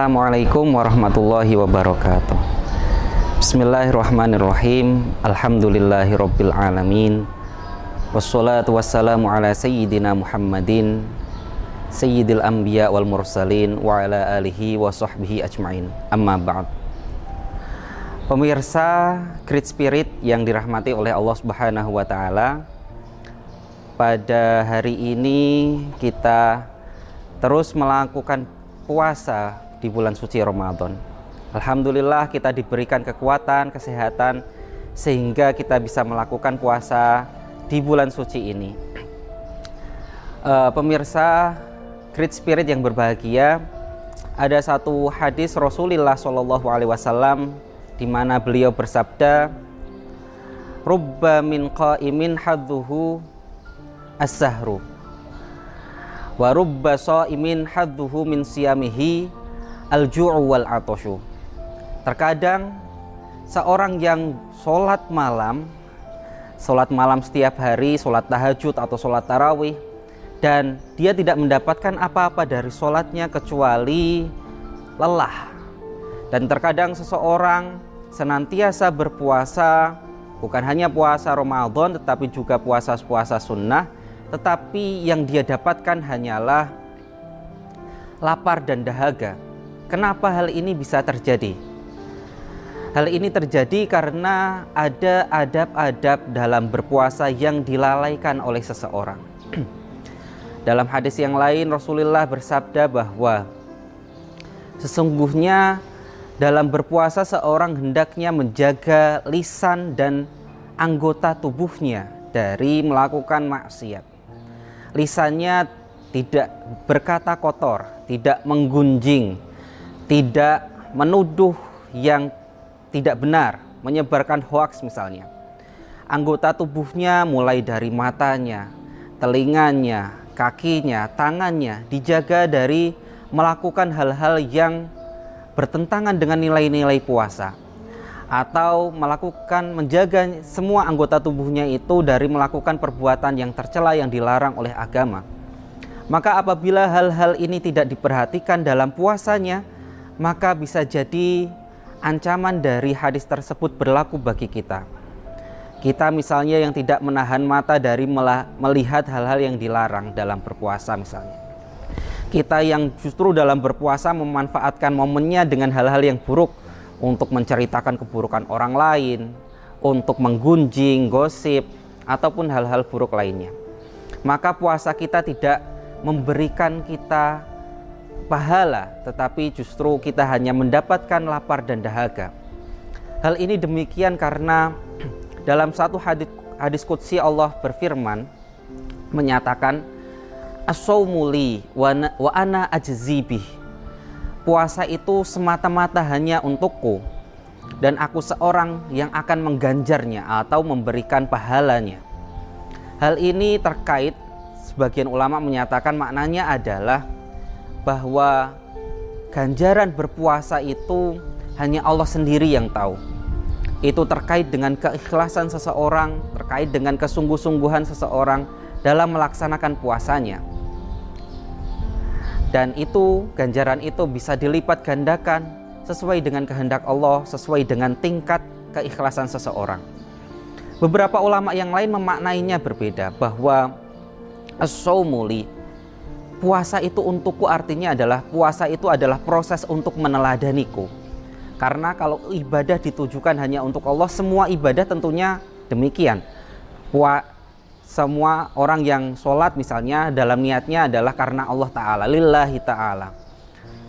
Assalamualaikum warahmatullahi wabarakatuh. Bismillahirrahmanirrahim. Alhamdulillahirabbil alamin. Wassalatu wassalamu ala sayyidina Muhammadin sayyidil anbiya wal mursalin wa ala alihi wa sahbihi ajmain. Amma ba'd. Pemirsa Great Spirit yang dirahmati oleh Allah Subhanahu wa taala, pada hari ini kita terus melakukan puasa di bulan suci Ramadan. Alhamdulillah kita diberikan kekuatan, kesehatan sehingga kita bisa melakukan puasa di bulan suci ini. Pemirsa Great Spirit yang berbahagia, ada satu hadis Rasulullah SAW di mana beliau bersabda, "Rubba min qa'imin hadduhu as-sahru wa rubba sha'imin hadduhu min siyamihi al-ju'u wal atashu." Terkadang seorang yang sholat malam setiap hari, sholat tahajud atau sholat tarawih, dan dia tidak mendapatkan apa-apa dari sholatnya kecuali lelah. Dan terkadang seseorang senantiasa berpuasa, bukan hanya puasa Ramadan tetapi juga puasa-puasa sunnah, tetapi yang dia dapatkan hanyalah lapar dan dahaga. Kenapa hal ini bisa terjadi? Hal ini terjadi karena ada adab-adab dalam berpuasa yang dilalaikan oleh seseorang. Dalam hadis yang lain Rasulullah bersabda bahwa sesungguhnya dalam berpuasa seorang hendaknya menjaga lisan dan anggota tubuhnya dari melakukan maksiat. Lisannya tidak berkata kotor, tidak menggunjing, tidak menuduh yang tidak benar, menyebarkan hoaks misalnya. Anggota tubuhnya mulai dari matanya, telinganya, kakinya, tangannya dijaga dari melakukan hal-hal yang bertentangan dengan nilai-nilai puasa, atau menjaga semua anggota tubuhnya itu dari melakukan perbuatan yang tercela yang dilarang oleh agama. Maka apabila hal-hal ini tidak diperhatikan dalam puasanya, maka bisa jadi ancaman dari hadis tersebut berlaku bagi kita. Kita misalnya yang tidak menahan mata dari melihat hal-hal yang dilarang dalam berpuasa misalnya. Kita yang justru dalam berpuasa memanfaatkan momennya dengan hal-hal yang buruk, untuk menceritakan keburukan orang lain, untuk menggunjing, gosip, ataupun hal-hal buruk lainnya. Maka puasa kita tidak memberikan kita pahala, tetapi justru kita hanya mendapatkan lapar dan dahaga. Hal ini demikian karena dalam satu hadis qudsi Allah berfirman, menyatakan, "As-shaumu li wa ana ajzi bih." Puasa itu semata-mata hanya untukku, dan aku seorang yang akan mengganjarnya atau memberikan pahalanya. Hal ini terkait, sebagian ulama menyatakan maknanya adalah bahwa ganjaran berpuasa itu hanya Allah sendiri yang tahu. Itu terkait dengan keikhlasan seseorang, terkait dengan kesungguh-sungguhan seseorang dalam melaksanakan puasanya. Dan itu, ganjaran itu bisa dilipat gandakan sesuai dengan kehendak Allah, sesuai dengan tingkat keikhlasan seseorang. Beberapa ulama yang lain memaknainya berbeda, bahwa as-shaumu li, puasa itu untukku, artinya adalah puasa itu adalah proses untuk meneladaniku. Karena kalau ibadah ditujukan hanya untuk Allah, semua ibadah tentunya demikian. Semua orang yang sholat misalnya dalam niatnya adalah karena Allah Ta'ala, lillahi ta'ala.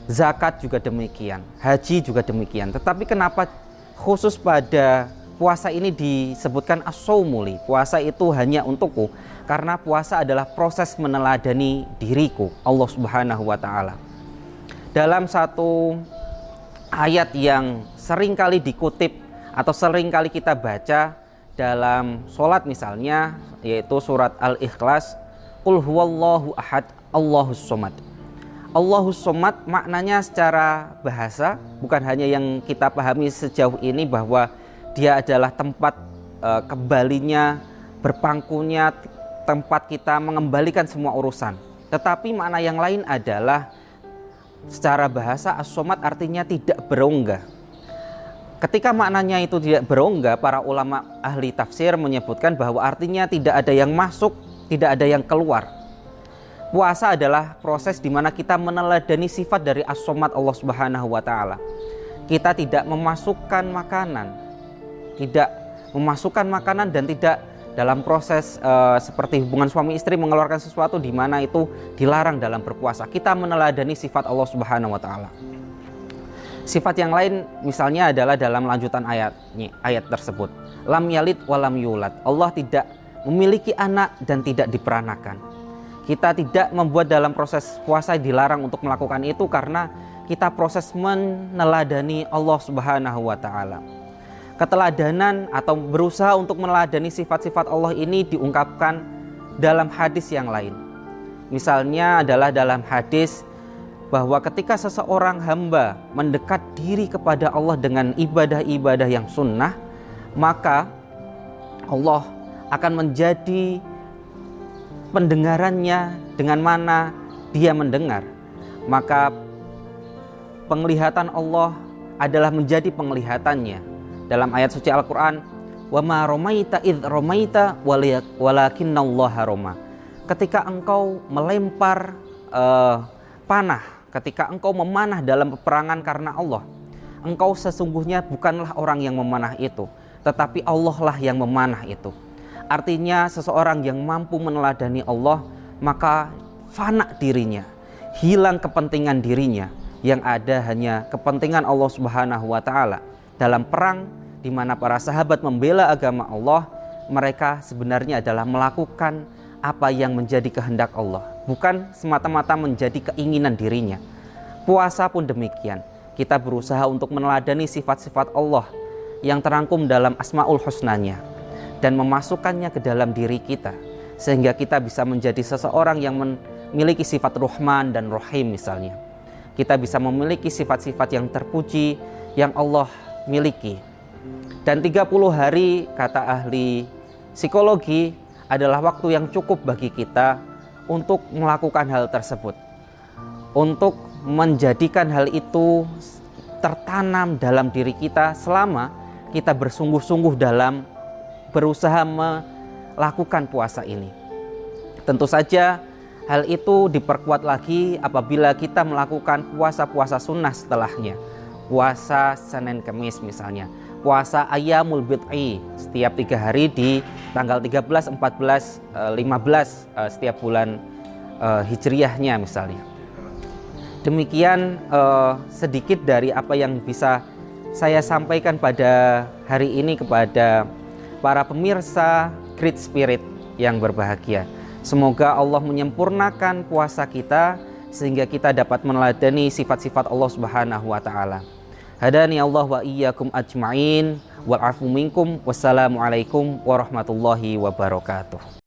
Zakat juga demikian, haji juga demikian. Tetapi kenapa khusus pada puasa ini disebutkan as-shaumu li, puasa itu hanya untukku? Karena puasa adalah proses meneladani diriku, Allah Subhanahu wa ta'ala. Dalam satu ayat yang sering kali dikutip atau sering kali kita baca dalam sholat misalnya, yaitu surat Al-Ikhlas, Qul huwallahu ahad, Allahus somad. Allahus somad maknanya secara bahasa bukan hanya yang kita pahami sejauh ini, bahwa dia adalah tempat kembalinya, berpangkunya, tempat kita mengembalikan semua urusan. Tetapi makna yang lain adalah secara bahasa as-somad artinya tidak berongga. Ketika maknanya itu tidak berongga, para ulama ahli tafsir menyebutkan bahwa artinya tidak ada yang masuk, tidak ada yang keluar. Puasa adalah proses di mana kita meneladani sifat dari as-somad Allah Subhanahu wa taala. Kita tidak memasukkan makanan dan tidak dalam proses seperti hubungan suami istri mengeluarkan sesuatu di mana itu dilarang dalam berpuasa. Kita meneladani sifat Allah Subhanahu wa taala. Sifat yang lain misalnya adalah dalam lanjutan ayat tersebut. Lam yalid wa lam yulad. Allah tidak memiliki anak dan tidak diperanakan. Kita tidak membuat dalam proses puasa dilarang untuk melakukan itu karena kita proses meneladani Allah Subhanahu wa taala. Keteladanan atau berusaha untuk meneladani sifat-sifat Allah ini diungkapkan dalam hadis yang lain. Misalnya adalah dalam hadis bahwa ketika seseorang hamba mendekat diri kepada Allah dengan ibadah-ibadah yang sunnah, maka Allah akan menjadi pendengarannya dengan mana dia mendengar. Maka penglihatan Allah adalah menjadi penglihatannya. Dalam ayat suci Al-Quran, wa ma romaita idh romaita walakinnallaha roma. Ketika engkau melempar panah, ketika engkau memanah dalam peperangan karena Allah, engkau sesungguhnya bukanlah orang yang memanah itu, tetapi Allah lah yang memanah itu. Artinya seseorang yang mampu meneladani Allah, maka fana dirinya, hilang kepentingan dirinya, yang ada hanya kepentingan Allah Subhanahu wa taala. Dalam perang di mana para sahabat membela agama Allah, mereka sebenarnya adalah melakukan apa yang menjadi kehendak Allah, bukan semata-mata menjadi keinginan dirinya. Puasa pun demikian. Kita berusaha untuk meneladani sifat-sifat Allah yang terangkum dalam Asmaul Husnanya dan memasukkannya ke dalam diri kita, sehingga kita bisa menjadi seseorang yang memiliki sifat Rahman dan Rahim misalnya. Kita bisa memiliki sifat-sifat yang terpuji yang Allah miliki. Dan 30 hari, kata ahli psikologi, adalah waktu yang cukup bagi kita untuk melakukan hal tersebut, untuk menjadikan hal itu tertanam dalam diri kita selama kita bersungguh-sungguh dalam berusaha melakukan puasa ini. Tentu saja hal itu diperkuat lagi apabila kita melakukan puasa-puasa sunnah setelahnya. Puasa Senin Kamis misalnya, puasa Ayyamul Bid'i setiap 3 hari di tanggal 13, 14, 15 setiap bulan Hijriyahnya misalnya. Demikian sedikit dari apa yang bisa saya sampaikan pada hari ini kepada para pemirsa Great Spirit yang berbahagia. Semoga Allah menyempurnakan puasa kita sehingga kita dapat meneladani sifat-sifat Allah Subhanahu wa taala. Hadani Allah wa iyyakum ajma'in wal afu minkum. Wassalamualaikum warahmatullahi wabarakatuh.